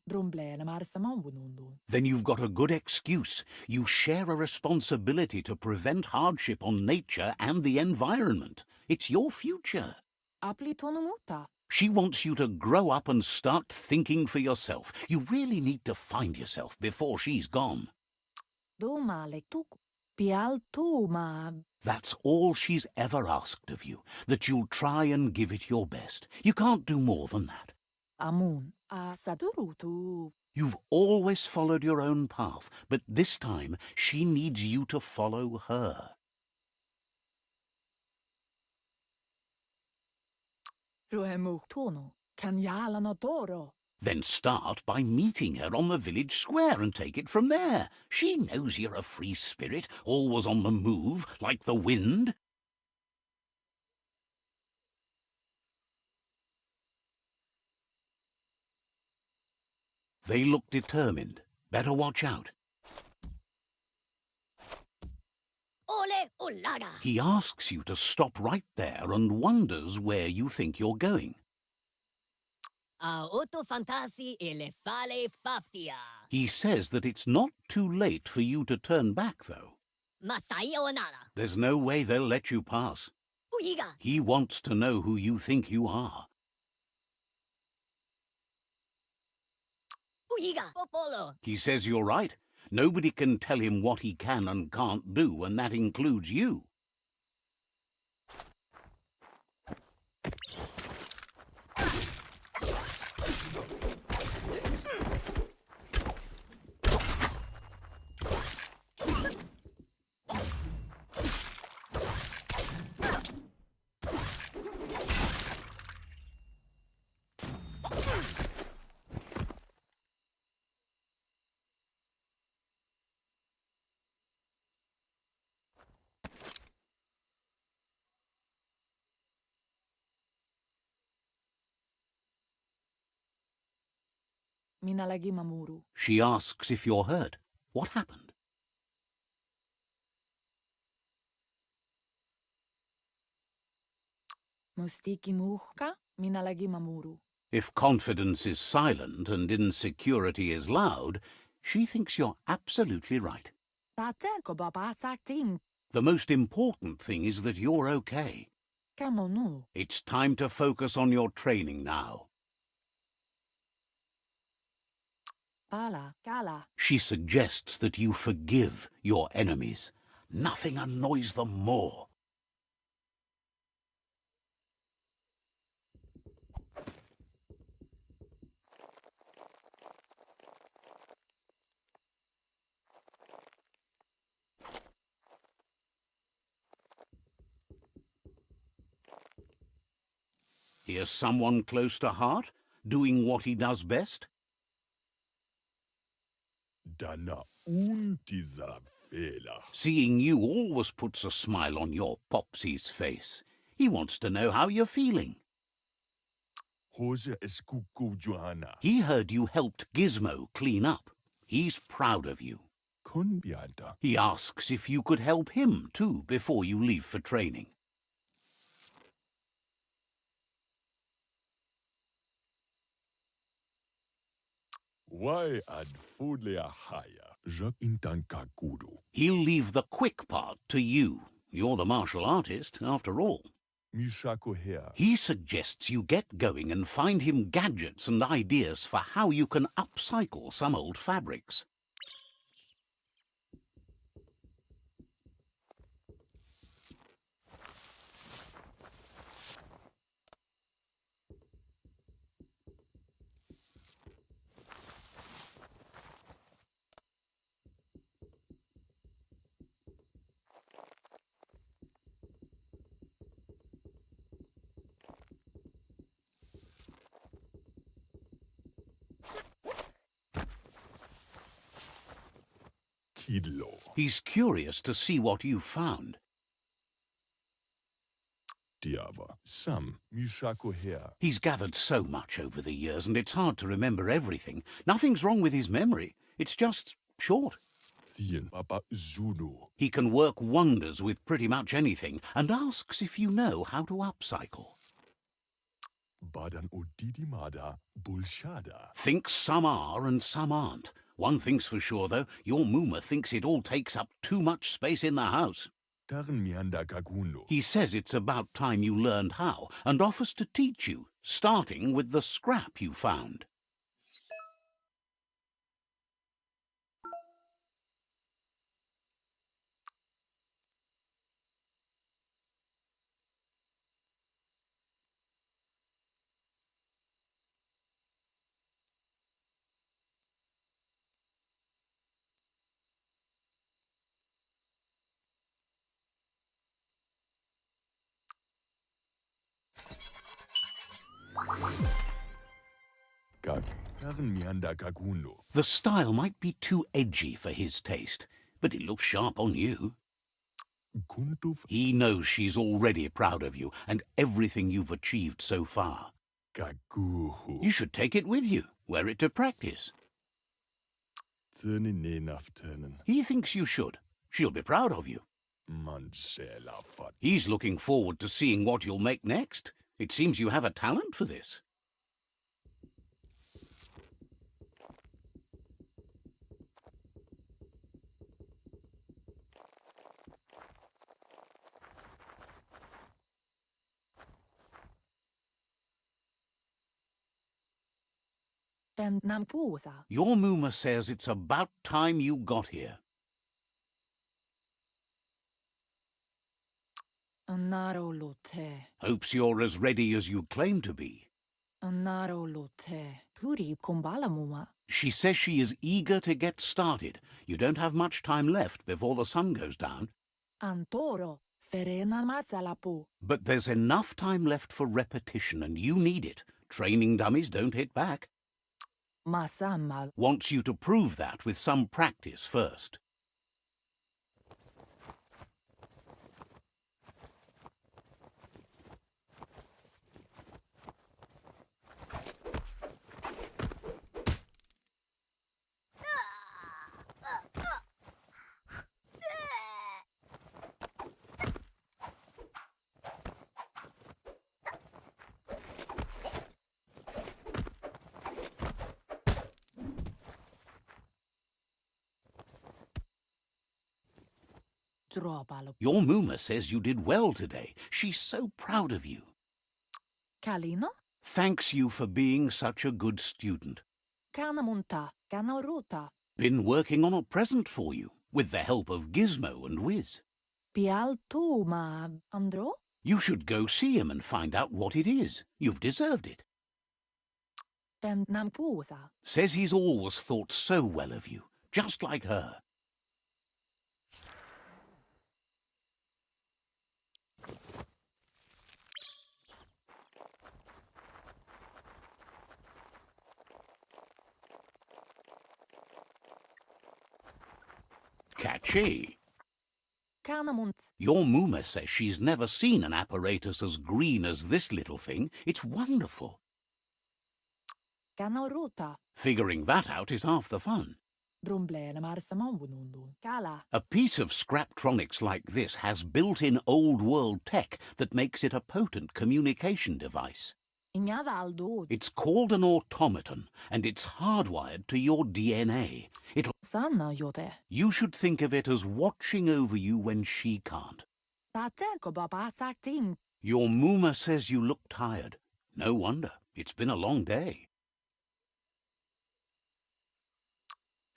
Then you've got a good excuse. You share a responsibility to prevent hardship on nature and the environment. It's your future. She wants you to grow up and start thinking for yourself. You really need to find yourself before she's gone. That's all she's ever asked of you, that you'll try and give it your best. You can't do more than that. You've always followed your own path, but this time she needs you to follow her. Then start by meeting her on the village square and take it from there. She knows you're a free spirit, always on the move, like the wind. They look determined. Better watch out. Ole olada. He asks you to stop right there and wonders where you think you're going. Auto fantasi e le fale fafia. He says that it's not too late for you to turn back, though. Masai onara. There's no way they'll let you pass. Uiga. He wants to know who you think you are. Uiga. Popolo. He says you're right. Nobody can tell him what he can and can't do, and that includes you. She asks if you're hurt. What happened? If confidence is silent and insecurity is loud, she thinks you're absolutely right. The most important thing is that you're okay. It's time to focus on your training now. She suggests that you forgive your enemies. Nothing annoys them more. Here's someone close to heart, doing what he does best. Seeing you always puts a smile on your Popsy's face. He wants to know how you're feeling. He heard you helped Gizmo clean up. He's proud of you. He asks if you could help him too before you leave for training. He'll leave the quick part to you. You're the martial artist, after all. He suggests you get going and find him gadgets and ideas for how you can upcycle some old fabrics. Tidlo. He's curious to see what you've found. Tiava. Sam. Mishako here. He's gathered so much over the years, and it's hard to remember everything. Nothing's wrong with his memory. It's just short. Tien Papa Zulu. He can work wonders with pretty much anything, and asks if you know how to upcycle. Badan Odidimada Bulshada. Thinks some are and some aren't. One thing's for sure, though, your Mooma thinks it all takes up too much space in the house. Taran Mianda Kaguno. He says it's about time you learned how, and offers to teach you, starting with the scrap you found. Taran Mianda Kaguno. The style might be too edgy for his taste, but it looks sharp on you. Kuntuf He knows she's already proud of you and everything you've achieved so far. Kaguhu. You should take it with you, wear it to practice. Tseni Nenafternen. He thinks you should. She'll be proud of you. Mansela Fat. He's looking forward to seeing what you'll make next. It seems you have a talent for this. Ben Nampusa. Your Mooma says it's about time you got here. Anaro lote. Hopes you're as ready as you claim to be. Anaro lote. Puri kumbala muma. She says she is eager to get started. You don't have much time left before the sun goes down. Antoro. Ferena masalapu. But there's enough time left for repetition, and you need it. Training dummies don't hit back. Masamal. Wants you to prove that with some practice first. Dropalo. Your Mooma says you did well today. She's so proud of you. Kalino? Thanks you for being such a good student. Kanamunta. Kanaruta. Been working on a present for you, with the help of Gizmo and Wiz. Pial tu ma Andro? You should go see him and find out what it is. You've deserved it. Ben Nampusa. Says he's always thought so well of you, just like her. Catchy. Kanamunt. Your Mooma says she's never seen an apparatus as green as this little thing. It's wonderful. Kanaruta. Figuring that out is half the fun. Brumblene marsamambunundu. Kala. A piece of Scraptronics like this has built-in old-world tech that makes it a potent communication device. Ignadaldo. It's called an automaton, and it's hardwired to your DNA. Sanna yote. You should think of it as watching over you when she can't. Tate ko baba sakting. Your Mooma says you look tired. No wonder. It's been a long day.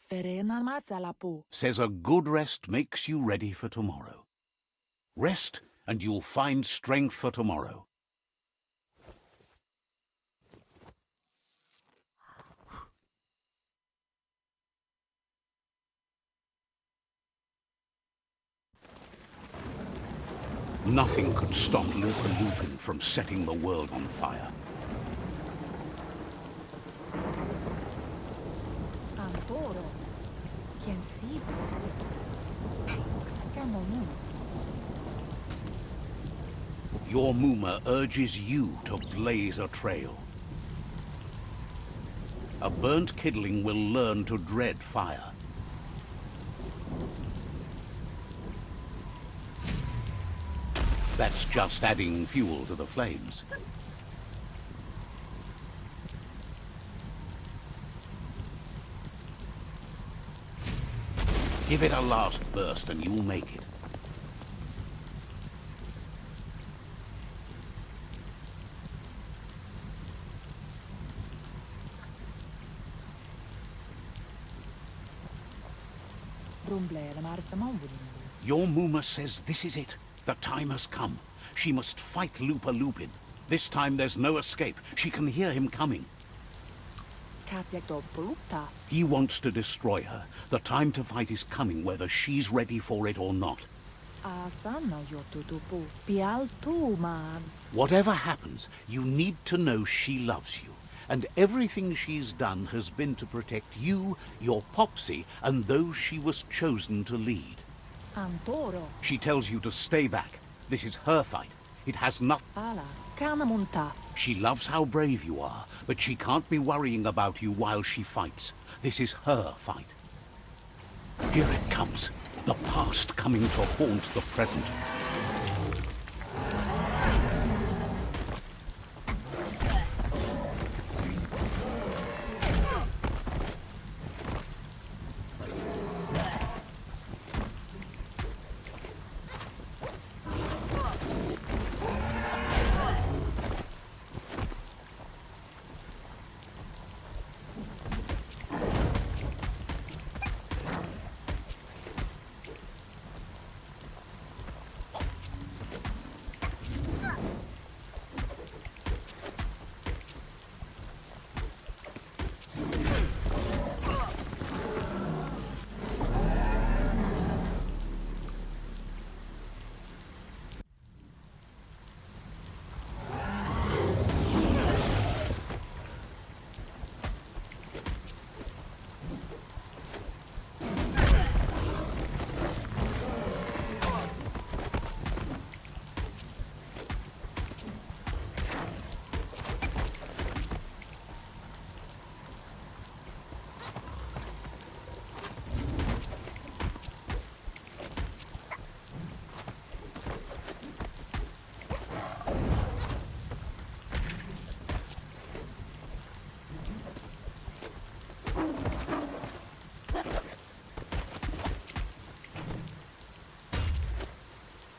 Ferena masalapu. Says a good rest makes you ready for tomorrow. Rest, and you'll find strength for tomorrow. Nothing could stop Lupin from setting the world on fire. Antoro. Quien see. Camel moon. Your Muma urges you to blaze a trail. A burnt kidling will learn to dread fire. That's just adding fuel to the flames. Give it a last burst and you'll make it. Your Muma says this is it. The time has come. She must fight Lupa Lupin. This time there's no escape. She can hear him coming. He wants to destroy her. The time to fight is coming, whether she's ready for it or not. Whatever happens, you need to know she loves you. And everything she's done has been to protect you, your Popsy, and those she was chosen to lead. She tells you to stay back. This is her fight. It has nothing. She loves how brave you are, but she can't be worrying about you while she fights. This is her fight. Here it comes. The past coming to haunt the present.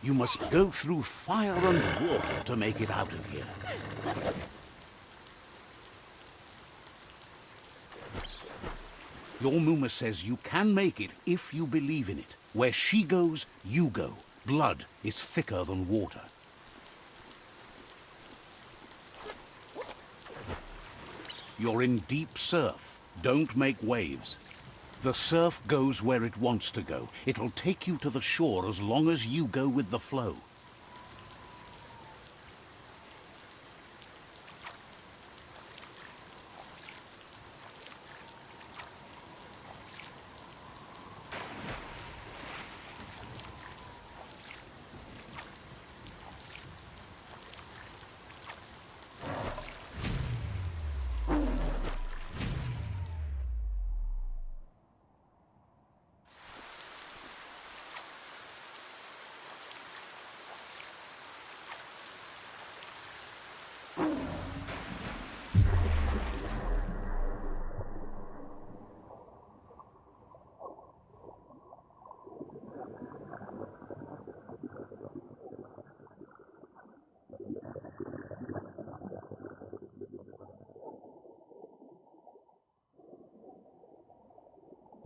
You must go through fire and water to make it out of here. Your Muma says you can make it if you believe in it. Where she goes, you go. Blood is thicker than water. You're in deep surf. Don't make waves. The surf goes where it wants to go. It'll take you to the shore as long as you go with the flow.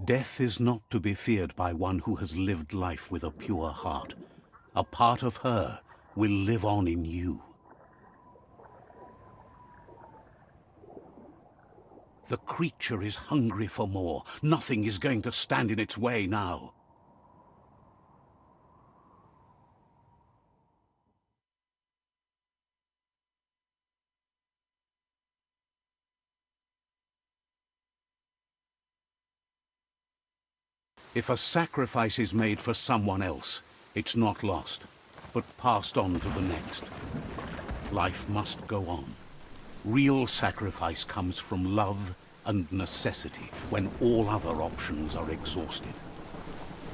Death is not to be feared by one who has lived life with a pure heart. A part of her will live on in you. The creature is hungry for more. Nothing is going to stand in its way now. If a sacrifice is made for someone else, it's not lost, but passed on to the next. Life must go on. Real sacrifice comes from love and necessity when all other options are exhausted.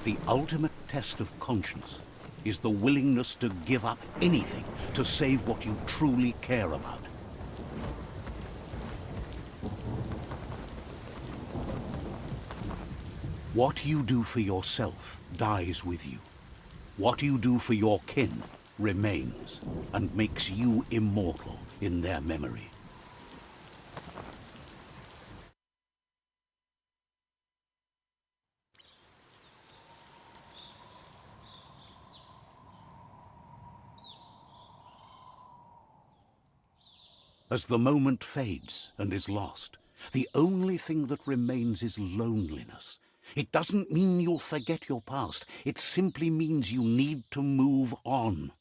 The ultimate test of conscience is the willingness to give up anything to save what you truly care about. What you do for yourself dies with you. What you do for your kin remains and makes you immortal in their memory. As the moment fades and is lost, the only thing that remains is loneliness. It doesn't mean you'll forget your past. It simply means you need to move on.